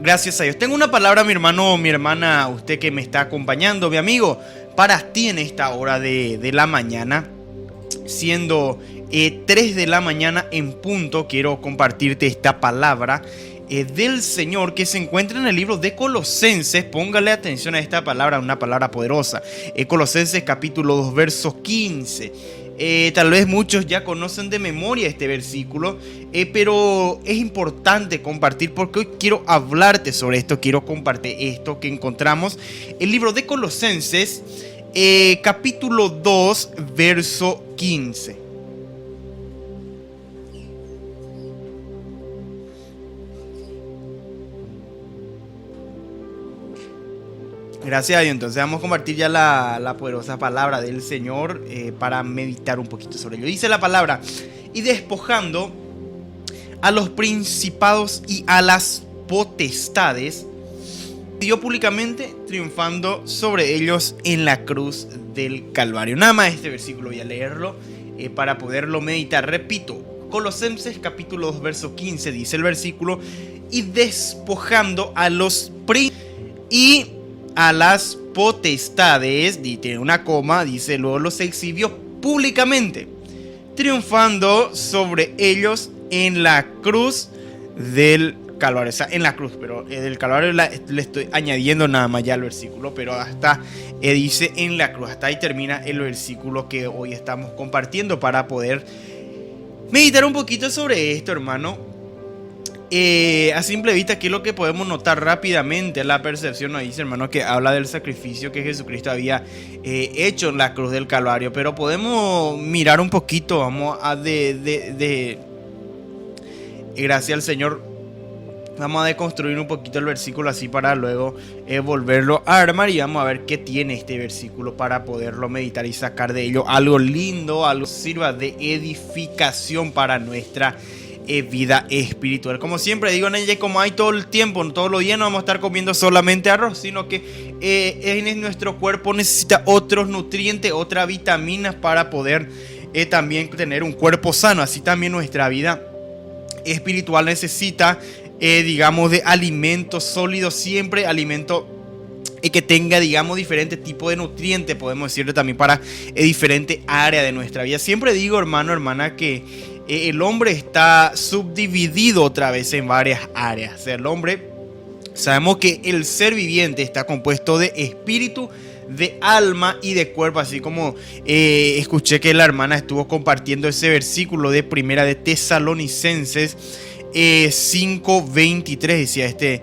Gracias a Dios. Tengo una palabra, mi hermano, mi hermana, usted que me está acompañando, mi amigo, para ti en esta hora de la mañana, siendo 3 de la mañana en punto. Quiero compartirte esta palabra del Señor que se encuentra en el libro de Colosenses. Póngale atención a esta palabra, una palabra poderosa. Colosenses capítulo 2, verso 15. Tal vez muchos ya conocen de memoria este versículo, pero es importante compartir porque hoy quiero hablarte sobre esto, quiero compartir esto que encontramos en el libro de Colosenses, capítulo 2, verso 15. Gracias a Dios. Entonces vamos a compartir ya la poderosa palabra del Señor para meditar un poquito sobre ello. Dice la palabra: y despojando a los principados y a las potestades, dio públicamente, triunfando sobre ellos en la cruz del Calvario. Nada más este versículo voy a leerlo para poderlo meditar. Repito, Colosenses capítulo 2, verso 15, dice el versículo: y despojando a los príncipes y a las potestades, y tiene una coma, dice, luego los exhibió públicamente, triunfando sobre ellos en la cruz del Calvario. O sea, en la cruz, pero del Calvario le estoy añadiendo nada más ya al versículo, pero hasta dice en la cruz. Hasta ahí termina el versículo que hoy estamos compartiendo para poder meditar un poquito sobre esto, hermano. A simple vista, aquí lo que podemos notar rápidamente, la percepción nos dice, hermano, que habla del sacrificio que Jesucristo había hecho en la cruz del Calvario. Pero podemos mirar un poquito, vamos a gracias al Señor, vamos a deconstruir un poquito el versículo así para luego volverlo a armar, y vamos a ver qué tiene este versículo para poderlo meditar y sacar de ello algo lindo, algo que sirva de edificación para nuestra vida espiritual. Como siempre digo, en ella, como hay todo el tiempo, todos los días no vamos a estar comiendo solamente arroz, sino que nuestro cuerpo necesita otros nutrientes, otras vitaminas para poder también tener un cuerpo sano. Así también nuestra vida espiritual necesita, digamos, de alimentos sólidos, siempre alimento que tenga, digamos, diferentes tipos de nutrientes, podemos decirlo también para diferentes áreas de nuestra vida. Siempre digo, hermano, hermana, que el hombre está subdividido otra vez en varias áreas. O sea, el hombre, sabemos que el ser viviente está compuesto de espíritu, de alma y de cuerpo, así como escuché que la hermana estuvo compartiendo ese versículo de primera de Tesalonicenses 5:23, decía este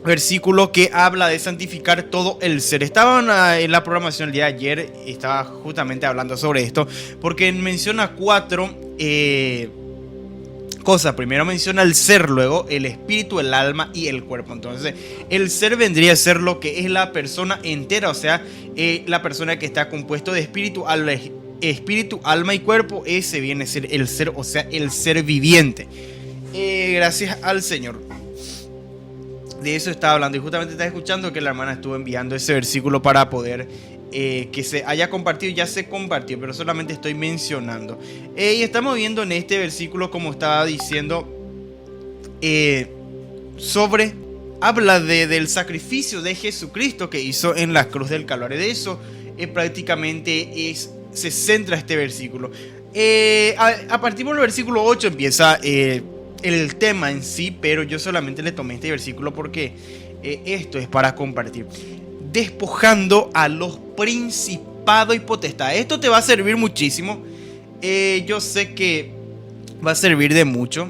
versículo que habla de santificar todo el ser. Estaba en la programación el día de ayer, estaba justamente hablando sobre esto, porque menciona 4 cosas. Primero menciona el ser, luego el espíritu, el alma y el cuerpo. Entonces el ser vendría a ser lo que es la persona entera, o sea, la persona que está compuesto de espíritu, alma y cuerpo. Ese viene a ser el ser, o sea, el ser viviente. Gracias al Señor. De eso estaba hablando, y justamente estaba escuchando que la hermana estuvo enviando ese versículo para poder que se haya compartido. Ya se compartió, pero solamente estoy mencionando. Y estamos viendo en este versículo, como estaba diciendo, habla del sacrificio de Jesucristo que hizo en la cruz del Calvario. De eso prácticamente se centra este versículo. A partir del versículo 8 empieza el tema en sí, pero yo solamente le tomé este versículo porque esto es para compartir. Despojando a los principados y potestades. Esto te va a servir muchísimo. Yo sé que va a servir de mucho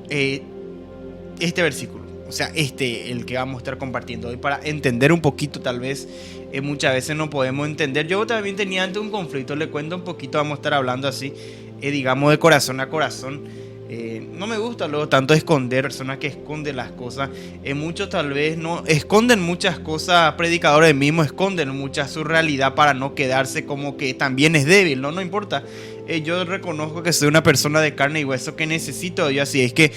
este versículo. O sea, el que vamos a estar compartiendo hoy, para entender un poquito. Tal vez muchas veces no podemos entender. Yo también tenía antes un conflicto, le cuento un poquito. Vamos a estar hablando así, digamos, de corazón a corazón. No me gusta luego tanto esconder, personas que esconden las cosas. Muchos tal vez no esconden muchas cosas, predicadores mismos esconden mucha su realidad para no quedarse como que también es débil. No importa. Yo reconozco que soy una persona de carne y hueso que necesito. Yo así es que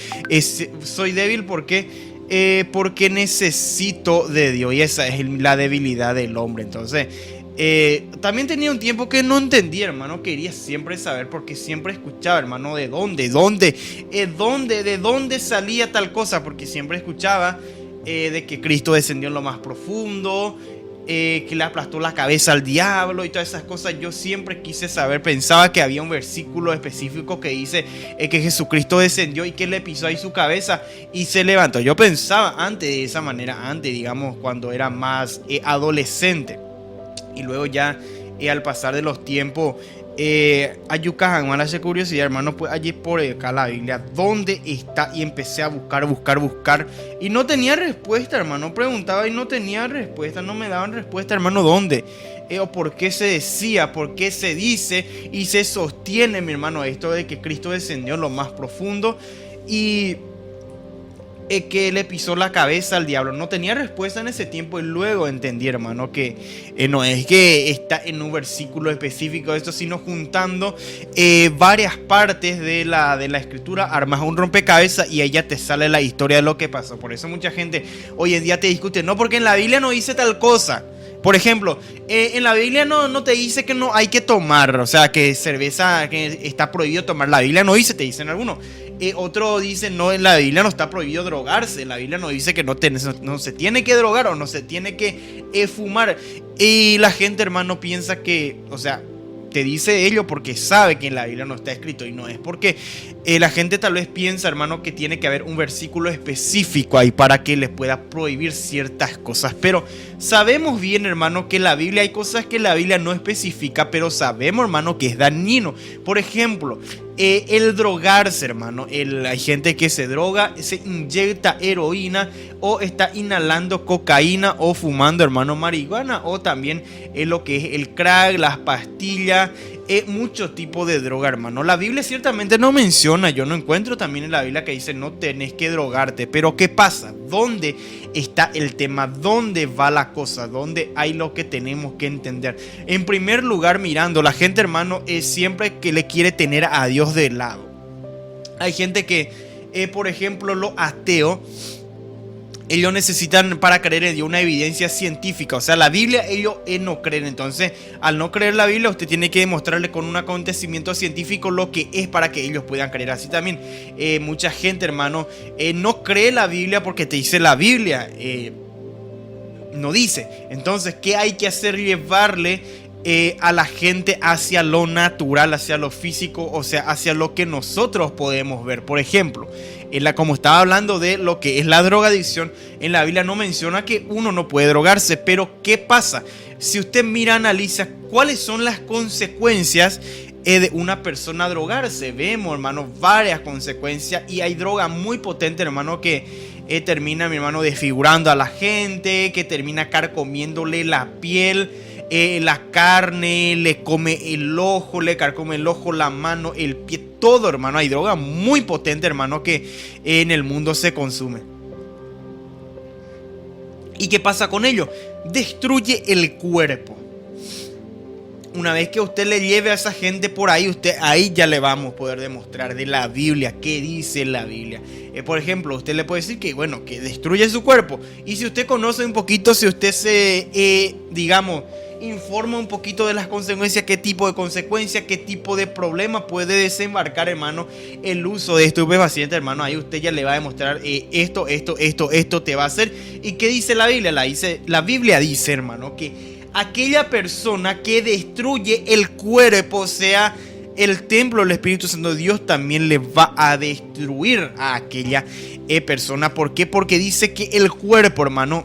soy débil porque necesito de Dios, y esa es la debilidad del hombre. Entonces También tenía un tiempo que no entendía, hermano. Quería siempre saber, porque siempre escuchaba, hermano, de dónde salía tal cosa, porque siempre escuchaba de que Cristo descendió en lo más profundo, que le aplastó la cabeza al diablo y todas esas cosas. Yo siempre quise saber, pensaba que había un versículo específico que dice que Jesucristo descendió y que le pisó ahí su cabeza y se levantó. Yo pensaba antes de esa manera, antes, digamos, cuando era más adolescente. Y luego ya al pasar de los tiempos, ayucajan más la curiosidad, hermano, pues allí por acá la Biblia, ¿dónde está? Y empecé a buscar. Y no tenía respuesta, hermano. Preguntaba y no tenía respuesta, no me daban respuesta, hermano, ¿dónde? O por qué se decía, por qué se dice y se sostiene, mi hermano, esto de que Cristo descendió en lo más profundo y que le pisó la cabeza al diablo. No tenía respuesta en ese tiempo y luego entendí, hermano, que no es que está en un versículo específico de esto, sino juntando varias partes de la escritura, armas un rompecabezas y ahí ya te sale la historia de lo que pasó. Por eso mucha gente hoy en día te discute, no, porque en la Biblia no dice tal cosa. Por ejemplo, en la Biblia no te dice que no hay que tomar, o sea, que cerveza, que está prohibido tomar. La Biblia no dice, te dicen algunos. Otro dice, no, en la Biblia no está prohibido drogarse. La Biblia no dice que no se tiene que drogar o no se tiene que fumar. Y la gente, hermano, piensa que, o sea, te dice ello porque sabe que en la Biblia no está escrito, y no es porque la gente tal vez piensa, hermano, que tiene que haber un versículo específico ahí para que les pueda prohibir ciertas cosas. Pero sabemos bien, hermano, que la Biblia hay cosas que la Biblia no especifica, pero sabemos, hermano, que es dañino. Por ejemplo, el drogarse, hermano. Hay gente que se droga, se inyecta heroína o está inhalando cocaína o fumando, hermano, marihuana, o también lo que es el crack, las pastillas, muchos tipos de droga, hermano. La Biblia ciertamente no menciona, yo no encuentro también en la Biblia que dice no tenés que drogarte, pero ¿qué pasa? ¿Dónde está el tema? ¿Dónde va la cosa? ¿Dónde hay lo que tenemos que entender? En primer lugar, mirando, la gente, hermano, es siempre que le quiere tener a Dios de lado. Hay gente que, por ejemplo, los ateos, ellos necesitan para creer en Dios una evidencia científica. O sea, la Biblia ellos no creen. Entonces, al no creer la Biblia, usted tiene que demostrarle con un acontecimiento científico lo que es para que ellos puedan creer. Así también mucha gente, hermano, no cree la Biblia porque te dice la Biblia. No dice. Entonces, ¿qué hay que hacer? Llevarle a la gente hacia lo natural, hacia lo físico, o sea, hacia lo que nosotros podemos ver. Por ejemplo, como estaba hablando de lo que es la drogadicción, en la Biblia no menciona que uno no puede drogarse, pero ¿qué pasa? Si usted mira, analiza cuáles son las consecuencias de una persona drogarse. Vemos, hermano, varias consecuencias, y hay droga muy potente, hermano, que termina, mi hermano, desfigurando a la gente, que termina carcomiéndole la piel, la carne, le come el ojo, le carcome el ojo, la mano, el pie, todo, hermano. Hay droga muy potente, hermano, que en el mundo se consume. ¿Y qué pasa con ello? Destruye el cuerpo. Una vez que usted le lleve a esa gente por ahí, ahí ya le vamos a poder demostrar de la Biblia, qué dice la Biblia. Por ejemplo, usted le puede decir que, bueno, que destruye su cuerpo. Y si usted conoce un poquito, si usted se, digamos, informa un poquito de las consecuencias, qué tipo de consecuencias, qué tipo de problema puede desembarcar, hermano, el uso de estupefacientes, hermano. Ahí usted ya le va a demostrar esto te va a hacer. ¿Y qué dice la Biblia? La Biblia dice, hermano, que aquella persona que destruye el cuerpo, o sea, el templo del Espíritu Santo de Dios, también le va a destruir a aquella persona. ¿Por qué? Porque dice que el cuerpo, hermano,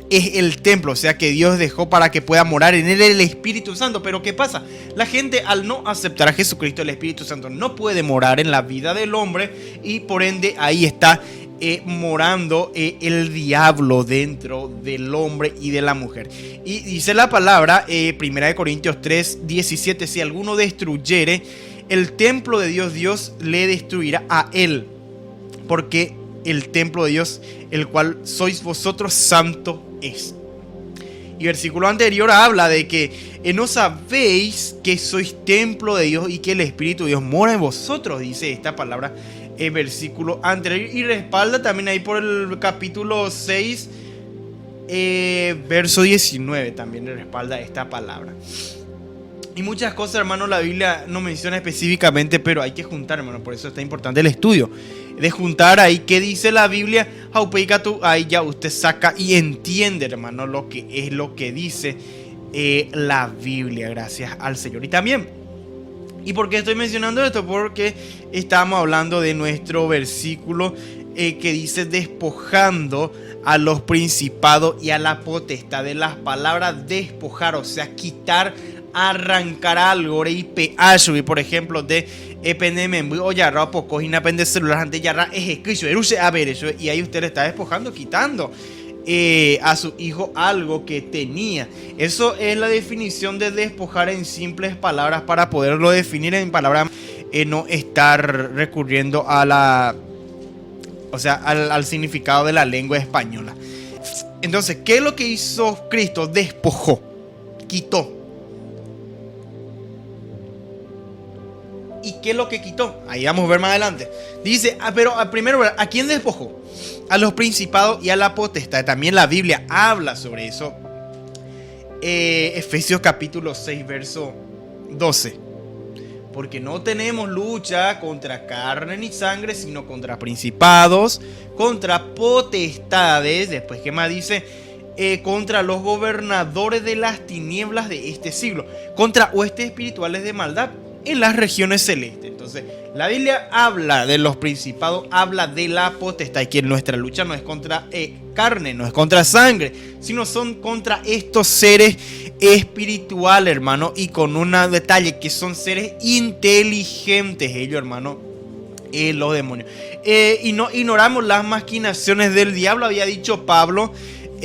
es el templo, o sea, que Dios dejó para que pueda morar en él el Espíritu Santo. Pero ¿qué pasa? La gente, al no aceptar a Jesucristo, el Espíritu Santo no puede morar en la vida del hombre, y por ende ahí está morando el diablo dentro del hombre y de la mujer. Y dice la palabra, 1 Corintios 3:17, si alguno destruyere el templo de Dios, Dios le destruirá a él, porque el templo de Dios, el cual sois vosotros, santo es. Y versículo anterior habla de que no sabéis que sois templo de Dios y que el Espíritu de Dios mora en vosotros, dice esta palabra versículo anterior, y respalda también ahí por el capítulo 6 verso 19 también le respalda esta palabra. Y muchas cosas, hermano, la Biblia no menciona específicamente, pero hay que juntar, hermano. Por eso está importante el estudio. De juntar ahí qué dice la Biblia, ahí ya usted saca y entiende, hermano, lo que dice la Biblia. Gracias al Señor. Y también, ¿y por qué estoy mencionando esto? Porque estamos hablando de nuestro versículo que dice despojando a los principados y a la potestad. De las palabras despojar, o sea, quitar, arrancar algo y peacho, y por ejemplo de EPNM o yarra poco inapende celular ante yarra es escrito a ver eso, y ahí usted le está despojando, quitando a su hijo algo que tenía. Eso es la definición de despojar en simples palabras, para poderlo definir en palabras, no estar recurriendo a la, o sea, al significado de la lengua española. Entonces, ¿qué es lo que hizo Cristo? Despojó, quitó. ¿Y qué es lo que quitó? Ahí vamos a ver más adelante. Dice, pero primero, ¿a quién despojó? A los principados y a la potestad. También la Biblia habla sobre eso. Efesios capítulo 6, verso 12. Porque no tenemos lucha contra carne ni sangre, sino contra principados, contra potestades. Después, ¿qué más dice? Contra los gobernadores de las tinieblas de este siglo, contra huestes espirituales de maldad en las regiones celestes. Entonces, la Biblia habla de los principados, habla de la potestad, y que nuestra lucha no es contra carne, no es contra sangre, sino son contra estos seres espirituales, hermano, y con un detalle, que son seres inteligentes ellos, hermano, los demonios. Y no ignoramos las maquinaciones del diablo. Había dicho Pablo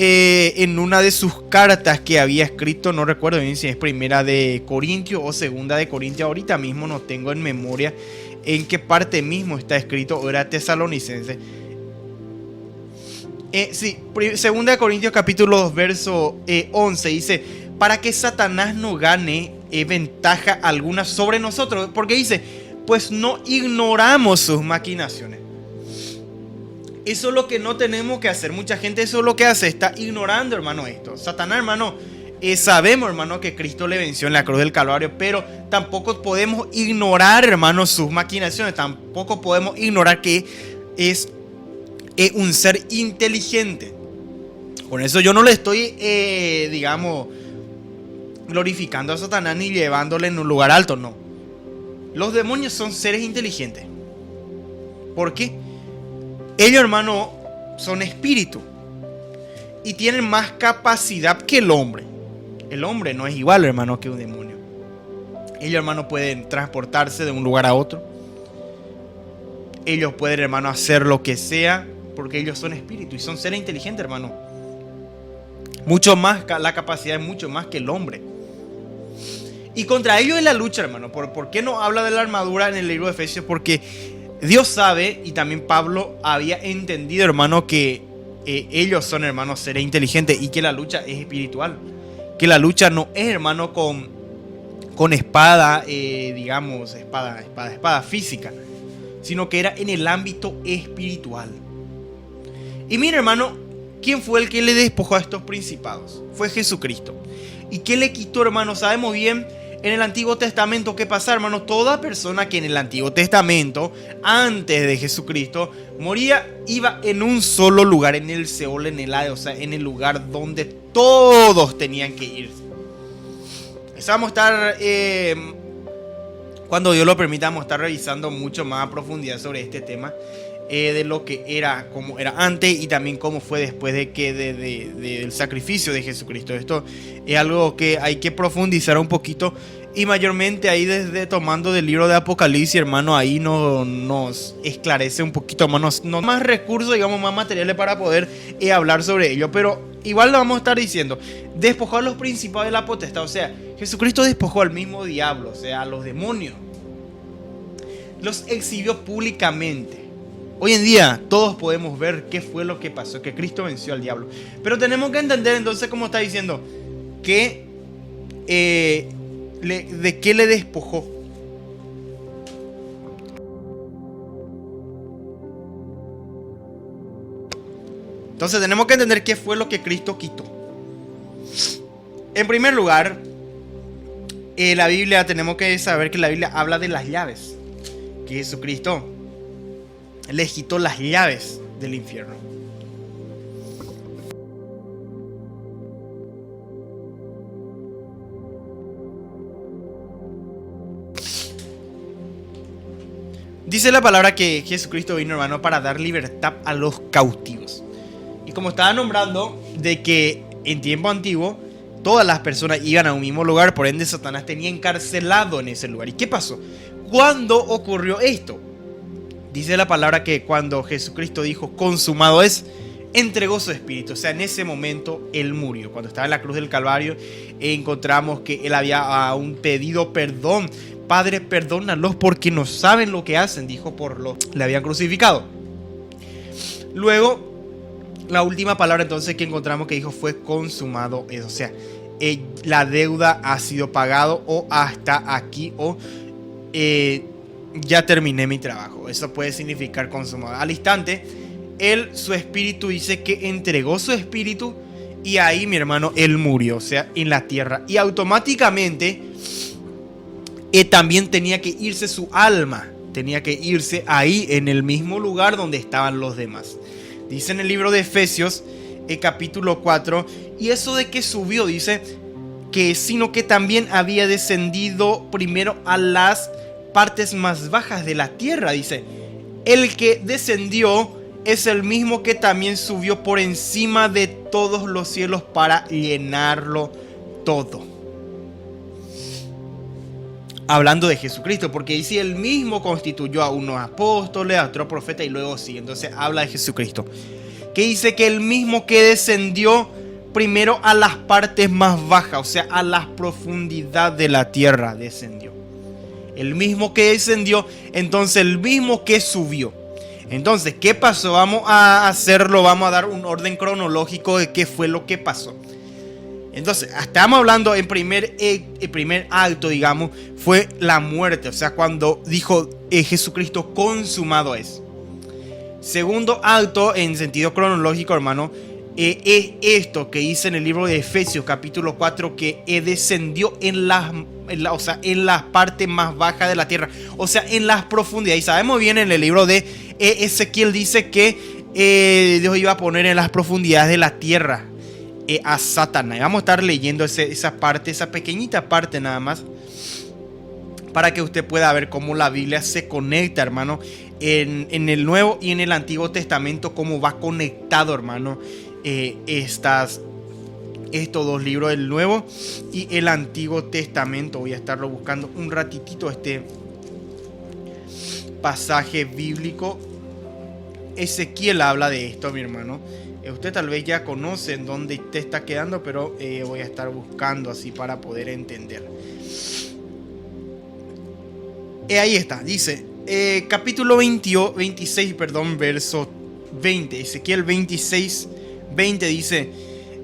en una de sus cartas que había escrito, no recuerdo bien si es primera de Corintios o segunda de Corintios, ahorita mismo no tengo en memoria en qué parte mismo está escrito, o era Tesalonicense. Sí, segunda de Corintios capítulo 2 verso 11 dice, para que Satanás no gane ventaja alguna sobre nosotros, porque dice, pues no ignoramos sus maquinaciones. Eso es lo que no tenemos que hacer. Mucha gente eso es lo que hace, está ignorando, hermano, esto. Satanás, hermano, sabemos, hermano, que Cristo le venció en la cruz del Calvario, pero tampoco podemos ignorar, hermano, sus maquinaciones. Tampoco podemos ignorar que es un ser inteligente. Con eso yo no le estoy, digamos, glorificando a Satanás ni llevándole en un lugar alto, no. Los demonios son seres inteligentes. ¿Por qué? Ellos, hermano, son espíritu y tienen más capacidad que el hombre. El hombre no es igual, hermano, que un demonio. Ellos, hermano, pueden transportarse de un lugar a otro. Ellos pueden, hermano, hacer lo que sea, porque ellos son espíritu y son seres inteligentes, hermano. Mucho más, la capacidad es mucho más que el hombre. Y contra ellos es la lucha, hermano. ¿Por qué no habla de la armadura en el libro de Efesios? Porque Dios sabe, y también Pablo había entendido, hermano, que ellos son, hermanos, seres inteligentes, y que la lucha es espiritual. Que la lucha no es, hermano, con espada, digamos, espada física, sino que era en el ámbito espiritual. Y mira, hermano, ¿quién fue el que le despojó a estos principados? Fue Jesucristo. ¿Y qué le quitó, hermano? Sabemos bien en el Antiguo Testamento qué pasa, hermano. Toda persona que en el Antiguo Testamento, antes de Jesucristo, moría, iba en un solo lugar, en el Seol, en el Hades, o sea, en el lugar donde todos tenían que ir. Vamos a estar, cuando Dios lo permita, vamos a estar revisando mucho más a profundidad sobre este tema, de lo que era, cómo era antes y también cómo fue después de que del sacrificio de Jesucristo. Esto es algo que hay que profundizar un poquito, y mayormente ahí desde tomando del libro de Apocalipsis, hermano, ahí nos esclarece un poquito más, más recursos, digamos, más materiales para poder hablar sobre ello. Pero igual lo vamos a estar diciendo, despojó a los principados de la potestad, o sea, Jesucristo despojó al mismo diablo, o sea, a los demonios, los exhibió públicamente. Hoy en día todos podemos ver qué fue lo que pasó, que Cristo venció al diablo. Pero tenemos que entender entonces, como está diciendo, que de qué le despojó. Entonces tenemos que entender qué fue lo que Cristo quitó. En primer lugar, la Biblia, tenemos que saber que la Biblia habla de las llaves. Que Jesucristo les quitó las llaves del infierno. Dice la palabra que Jesucristo vino, hermano, para dar libertad a los cautivos. Y como estaba nombrando, de que en tiempo antiguo todas las personas iban a un mismo lugar, por ende Satanás tenía encarcelado en ese lugar. ¿Y qué pasó? ¿Cuándo ocurrió esto? Dice la palabra que cuando Jesucristo dijo consumado es, entregó su espíritu. O sea, en ese momento Él murió. Cuando estaba en la cruz del Calvario, encontramos que Él había aún pedido perdón. Padre, perdónalos porque no saben lo que hacen, dijo por lo que le habían crucificado. Luego, la última palabra entonces que encontramos que dijo fue consumado es. O sea, la deuda ha sido pagado, o hasta aquí, o ya terminé mi trabajo. Eso puede significar consumado. Al instante, Él, su espíritu, dice que entregó su espíritu, y ahí, mi hermano, Él murió, o sea, en la tierra. Y automáticamente también tenía que irse su alma, tenía que irse ahí en el mismo lugar donde estaban los demás. Dice en el libro de Efesios, capítulo 4, y eso de que subió, dice que sino que también había descendido primero a las partes más bajas de la tierra. Dice, el que descendió es el mismo que también subió por encima de todos los cielos para llenarlo todo. Hablando de Jesucristo, porque dice el mismo constituyó a unos apóstoles, a otro profeta, y luego sí. Entonces habla de Jesucristo, que dice que el mismo que descendió primero a las partes más bajas, o sea, a las profundidades de la tierra descendió. El mismo que descendió, entonces el mismo que subió. Entonces, ¿qué pasó? Vamos a hacerlo, vamos a dar un orden cronológico de qué fue lo que pasó. Entonces, estamos hablando en el primer acto, digamos, fue la muerte. O sea, cuando dijo Jesucristo, consumado es. Segundo acto, en sentido cronológico, hermano, es esto que dice en el libro de Efesios, capítulo 4, que descendió en las partes más bajas de la tierra. O sea, en las profundidades. Y sabemos bien en el libro de Ezequiel dice que Dios iba a poner en las profundidades de la tierra a Satanás. Vamos a estar leyendo esa parte, esa pequeñita parte nada más, para que usted pueda ver cómo la Biblia se conecta, hermano, en el Nuevo y en el Antiguo Testamento, cómo va conectado, hermano, estos dos libros, el Nuevo y el Antiguo Testamento. Voy a estarlo buscando un ratitito, este pasaje bíblico. Ezequiel habla de esto, mi hermano. Usted tal vez ya conoce en dónde te está quedando, pero voy a estar buscando así para poder entender. Ahí está, dice capítulo 26, verso 20. Ezequiel 26, 20 dice,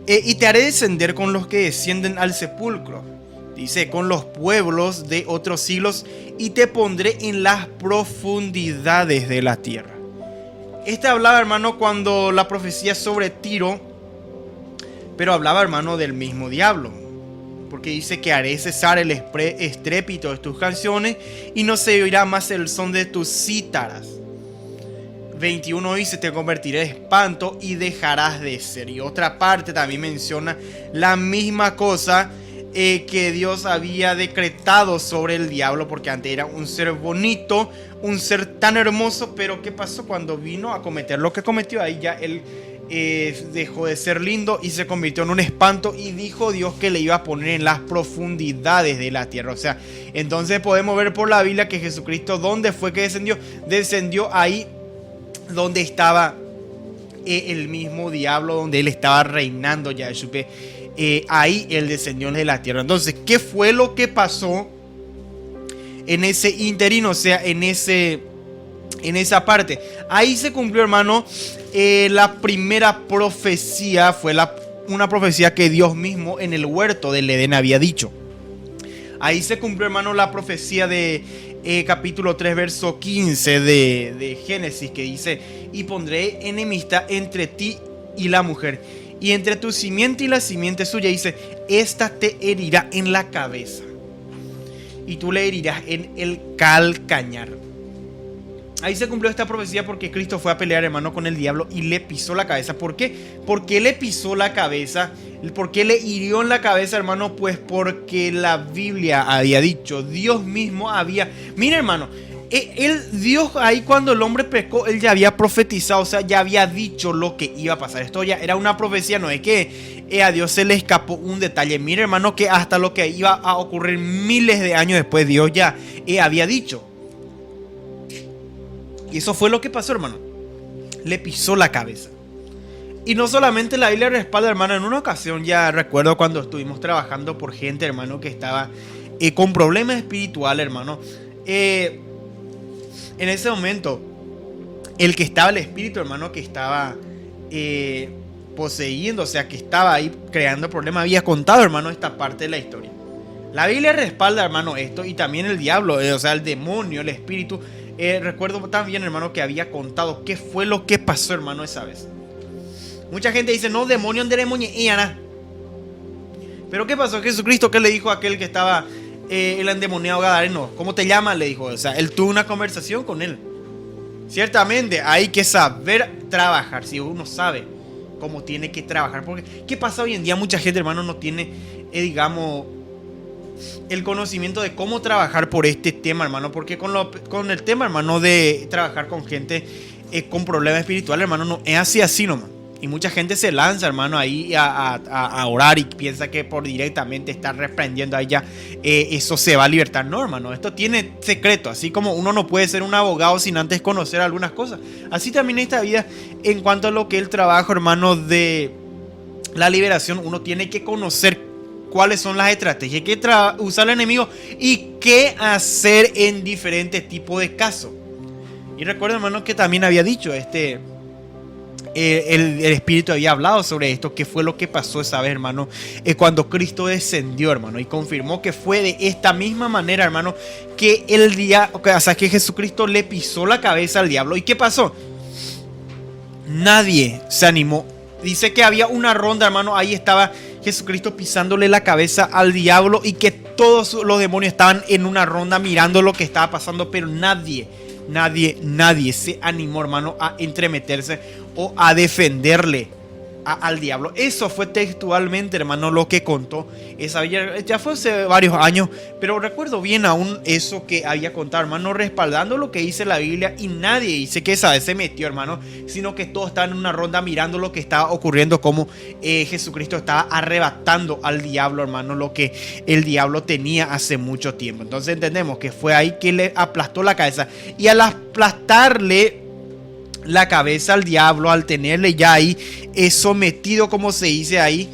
y te haré descender con los que descienden al sepulcro. Dice, con los pueblos de otros siglos, y te pondré en las profundidades de la tierra. Este hablaba, hermano, cuando la profecía sobre Tiro, pero hablaba, hermano, del mismo diablo, porque dice que haré cesar el estrépito de tus canciones y no se oirá más el son de tus cítaras. 21 dice, te convertiré en espanto y dejarás de ser. Y otra parte también menciona la misma cosa que Dios había decretado sobre el diablo, porque antes era un ser bonito, un ser tan hermoso, pero ¿qué pasó cuando vino a cometer lo que cometió? Ahí ya él dejó de ser lindo y se convirtió en un espanto, y dijo Dios que le iba a poner en las profundidades de la tierra. O sea, entonces podemos ver por la Biblia que Jesucristo, ¿dónde fue que descendió? Descendió ahí donde estaba el mismo diablo, donde él estaba reinando ya. Ahí él descendió de la tierra. Entonces, ¿qué fue lo que pasó en ese interino? O sea, en esa parte. Ahí se cumplió, hermano, la primera profecía. Fue una profecía que Dios mismo en el huerto del Edén había dicho. Ahí se cumplió, hermano, la profecía de capítulo 3, verso 15 de Génesis, que dice, y pondré enemistad entre ti y la mujer, y entre tu simiente y la simiente suya, dice, esta te herirá en la cabeza y tú le herirás en el calcañar. Ahí se cumplió esta profecía porque Cristo fue a pelear, hermano, con el diablo y le pisó la cabeza. ¿Por qué? ¿Por qué le pisó la cabeza? ¿Por qué le hirió en la cabeza, hermano? Pues porque la Biblia había dicho, Dios mismo había... Mira, hermano, Dios ahí cuando el hombre pecó, él ya había profetizado, o sea, ya había dicho lo que iba a pasar. Esto ya era una profecía, no es que a Dios se le escapó un detalle. Mira, hermano, que hasta lo que iba a ocurrir miles de años después, Dios ya había dicho. Y eso fue lo que pasó, hermano. Le pisó la cabeza. Y no solamente la Biblia respalda, hermano. En una ocasión ya recuerdo cuando estuvimos trabajando por gente, hermano, que estaba con problemas espirituales, hermano. En ese momento, el que estaba, el espíritu, hermano, que estaba poseyendo, o sea, que estaba ahí creando problemas, había contado, hermano, esta parte de la historia. La Biblia respalda, hermano, esto. Y también el diablo, o sea, el demonio, el espíritu. Recuerdo también, hermano, que había contado qué fue lo que pasó, hermano, esa vez. Mucha gente dice, no, demonio, pero ¿qué pasó? Jesucristo, ¿qué le dijo a aquel que estaba el endemoniado gadareno? ¿Cómo te llamas? Le dijo. O sea, él tuvo una conversación con él. Ciertamente hay que saber trabajar. Si uno sabe cómo tiene que trabajar. Porque, ¿qué pasa hoy en día? Mucha gente, hermano, no tiene, digamos, el conocimiento de cómo trabajar por este tema, hermano. Porque con el tema, hermano, de trabajar con gente con problemas espirituales, hermano, no es así nomás. Y mucha gente se lanza, hermano, ahí a orar y piensa que por directamente estar reprendiendo ahí ya eso se va a libertar. No, hermano, esto tiene secreto. Así como uno no puede ser un abogado sin antes conocer algunas cosas. Así también esta vida, en cuanto a lo que es el trabajo, hermano, de la liberación, uno tiene que conocer cuáles son las estrategias que usar el enemigo y qué hacer en diferentes tipos de casos. Y recuerda, hermano, que también había dicho el Espíritu había hablado sobre esto, qué fue lo que pasó esa vez, hermano, cuando Cristo descendió, hermano, y confirmó que fue de esta misma manera, hermano, que que Jesucristo le pisó la cabeza al diablo. ¿Y qué pasó? Nadie se animó. Dice que había una ronda, hermano, ahí estaba Jesucristo pisándole la cabeza al diablo y que todos los demonios estaban en una ronda mirando lo que estaba pasando, pero nadie se animó, hermano, a entremeterse o a defenderle al diablo. Eso fue textualmente, hermano, lo que contó esa. Ya fue hace varios años, pero recuerdo bien aún eso que había contado, hermano, respaldando lo que dice la Biblia. Y nadie dice que esa vez se metió, hermano, sino que todos estaban en una ronda mirando lo que estaba ocurriendo, como Jesucristo estaba arrebatando al diablo, hermano, lo que el diablo tenía hace mucho tiempo. Entonces entendemos que fue ahí que le aplastó la cabeza, y al aplastarle la cabeza al diablo, al tenerle ya ahí sometido, como se dice ahí,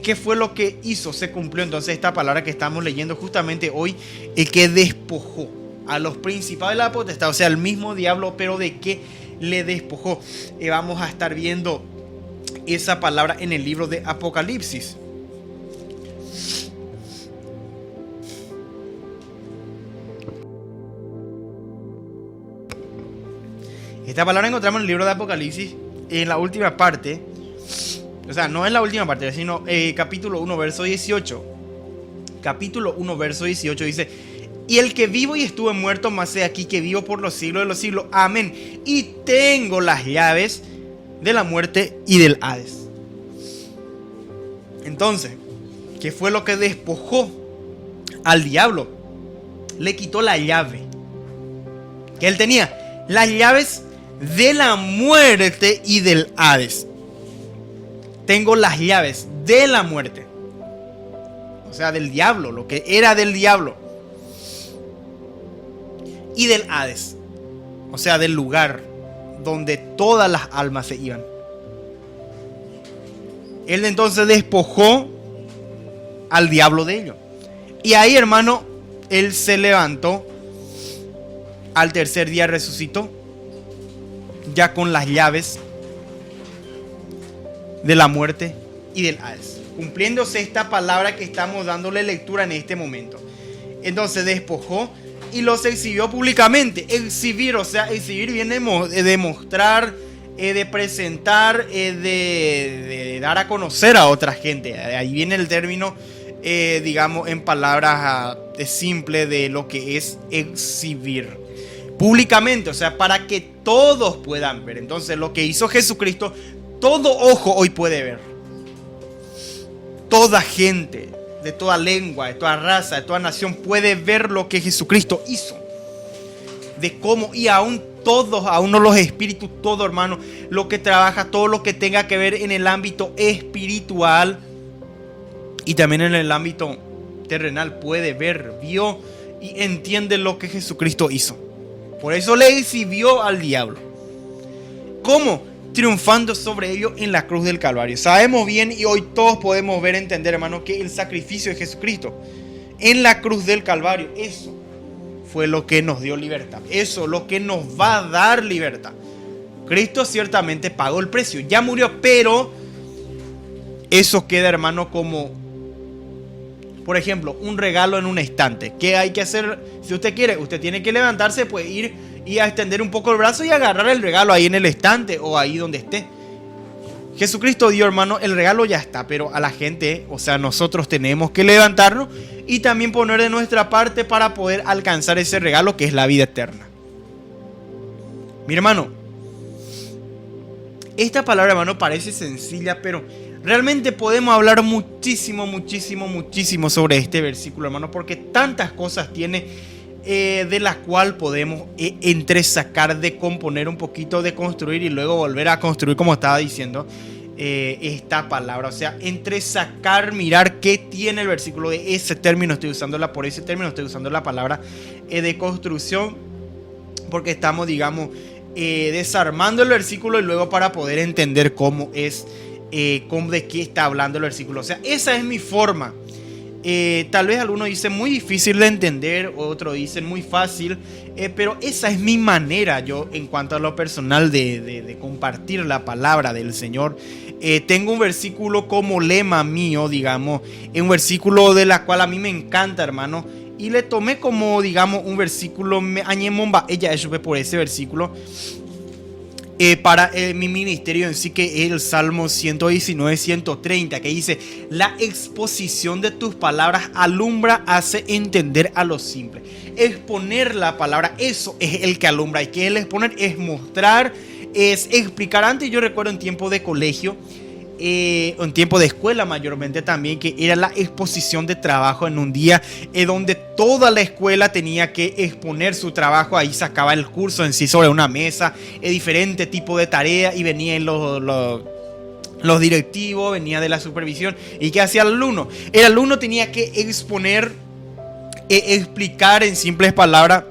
¿qué fue lo que hizo? Se cumplió entonces esta palabra que estamos leyendo justamente hoy, el que despojó a los principados de la potestad, o sea, el mismo diablo, pero ¿de qué le despojó? Vamos a estar viendo esa palabra en el libro de Apocalipsis. Esta palabra encontramos en el libro de Apocalipsis, en la última parte. O sea, no en la última parte, sino capítulo 1, verso 18. Capítulo 1, verso 18 dice: y el que vivo y estuve muerto, mas he aquí que vivo por los siglos de los siglos. Amén. Y tengo las llaves de la muerte y del Hades. Entonces, ¿qué fue lo que despojó al diablo? Le quitó la llave que él tenía. Las llaves de la muerte y del Hades. Tengo las llaves de la muerte, o sea, del diablo, lo que era del diablo, y del Hades, o sea, del lugar donde todas las almas se iban. Él entonces despojó al diablo de ello. Y ahí, hermano, él se levantó. Al tercer día resucitó, ya con las llaves de la muerte y del Hades, cumpliéndose esta palabra que estamos dándole lectura en este momento. Entonces despojó y los exhibió públicamente. Exhibir, o sea, exhibir viene de demostrar, de presentar, de dar a conocer a otra gente. Ahí viene el término, digamos, en palabras simples, de lo que es exhibir públicamente, o sea, para que todos puedan ver. Entonces, lo que hizo Jesucristo, todo ojo hoy puede ver. Toda gente, de toda lengua, de toda raza, de toda nación, puede ver lo que Jesucristo hizo. De cómo, y aún todos, aún no los espíritus, todo, hermano, lo que trabaja, todo lo que tenga que ver en el ámbito espiritual y también en el ámbito terrenal, puede ver, vio y entiende lo que Jesucristo hizo. Por eso le exhibió al diablo. ¿Cómo? Triunfando sobre ellos en la cruz del Calvario. Sabemos bien, y hoy todos podemos ver, entender, hermano, que el sacrificio de Jesucristo en la cruz del Calvario, eso fue lo que nos dio libertad. Eso es lo que nos va a dar libertad. Cristo ciertamente pagó el precio, ya murió, pero eso queda, hermano, como, por ejemplo, un regalo en un estante. ¿Qué hay que hacer? Si usted quiere, usted tiene que levantarse, puede ir y a extender un poco el brazo y agarrar el regalo ahí en el estante o ahí donde esté. Jesucristo dio, hermano, el regalo ya está, pero a la gente, o sea, nosotros tenemos que levantarnos y también poner de nuestra parte para poder alcanzar ese regalo que es la vida eterna. Mi hermano, esta palabra, hermano, parece sencilla, pero realmente podemos hablar muchísimo sobre este versículo, hermano, porque tantas cosas tiene, de las cuales podemos entresacar, de componer un poquito, de construir y luego volver a construir, como estaba diciendo esta palabra. O sea, entresacar, mirar qué tiene el versículo. De ese término estoy usándola, por ese término estoy usando la palabra de construcción, porque estamos, digamos, desarmando el versículo y luego para poder entender cómo es, de qué está hablando el versículo. O sea, esa es mi forma. Tal vez algunos dicen muy difícil de entender, otros dicen muy fácil, pero esa es mi manera, yo, en cuanto a lo personal, de compartir la palabra del Señor. Tengo un versículo como lema mío, digamos, un versículo de la cual a mí me encanta, hermano, y le tomé como, digamos, un versículo, me añemomba, ella es por ese versículo. Para mi ministerio en sí, que es el Salmo 119, 130, que dice: la exposición de tus palabras alumbra, hace entender a los simples. Exponer la palabra, eso es el que alumbra. Y que el exponer es mostrar, es explicar. Antes yo recuerdo en tiempo de colegio, en tiempo de escuela mayormente también, que era la exposición de trabajo en un día, donde toda la escuela tenía que exponer su trabajo. Ahí sacaba el curso en sí sobre una mesa, diferente tipo de tarea, y venían los directivos, venía de la supervisión. ¿Y qué hacía el alumno? El alumno tenía que exponer, explicar en simples palabras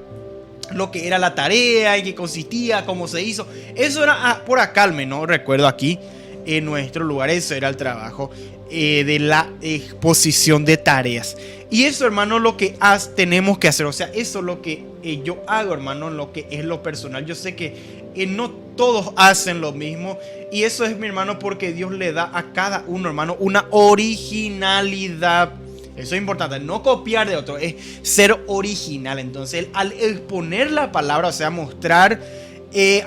lo que era la tarea, en qué consistía, cómo se hizo. Eso era por acá, al menos recuerdo aquí en nuestro lugar, eso era el trabajo de la exposición de tareas. Y eso, hermano, lo que tenemos que hacer. O sea, eso es lo que yo hago, hermano, en lo que es lo personal. Yo sé que no todos hacen lo mismo, y eso es, mi hermano, porque Dios le da a cada uno, hermano, una originalidad. Eso es importante, no copiar de otro, es ser original. Entonces, al exponer la palabra, o sea, mostrar,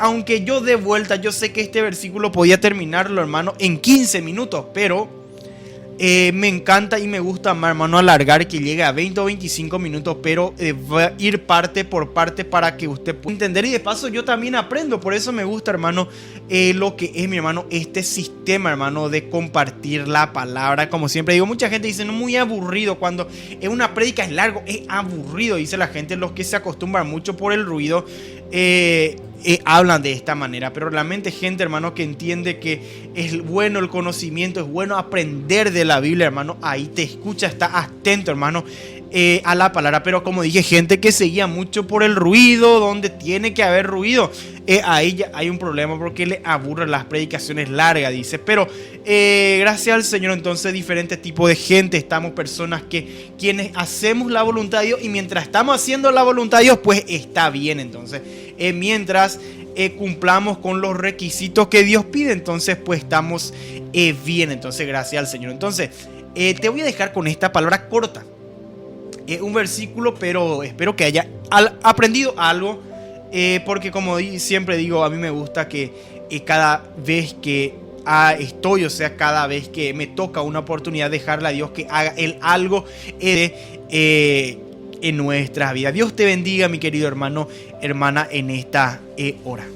aunque yo de vuelta, yo sé que este versículo podía terminarlo, hermano, en 15 minutos, pero me encanta y me gusta más, hermano, alargar, que llegue a 20 o 25 minutos, pero voy a ir parte por parte para que usted pueda entender, y de paso yo también aprendo. Por eso me gusta, hermano, lo que es, mi hermano, este sistema, hermano, de compartir la palabra. Como siempre digo, mucha gente dice: no, muy aburrido, cuando es una prédica es largo, es aburrido, dice la gente. Los que se acostumbran mucho por el ruido, hablan de esta manera, pero realmente, gente, hermano, que entiende que es bueno el conocimiento, es bueno aprender de la Biblia, hermano, ahí te escucha, está atento, hermano, a la palabra. Pero como dije, gente que seguía mucho por el ruido, donde tiene que haber ruido, ahí ya hay un problema, porque le aburren las predicaciones largas, dice. Pero gracias al Señor, entonces, diferentes tipos de gente, estamos personas quienes hacemos la voluntad de Dios, y mientras estamos haciendo la voluntad de Dios, pues está bien. Entonces, mientras cumplamos con los requisitos que Dios pide, entonces pues estamos bien. Entonces, gracias al Señor. Entonces, te voy a dejar con esta palabra corta, un versículo, pero espero que haya aprendido algo, porque como siempre digo, a mí me gusta que cada vez que estoy, o sea, cada vez que me toca una oportunidad, dejarle a Dios que haga Él algo en nuestras vidas. Dios te bendiga, mi querido hermano, hermana, en esta hora.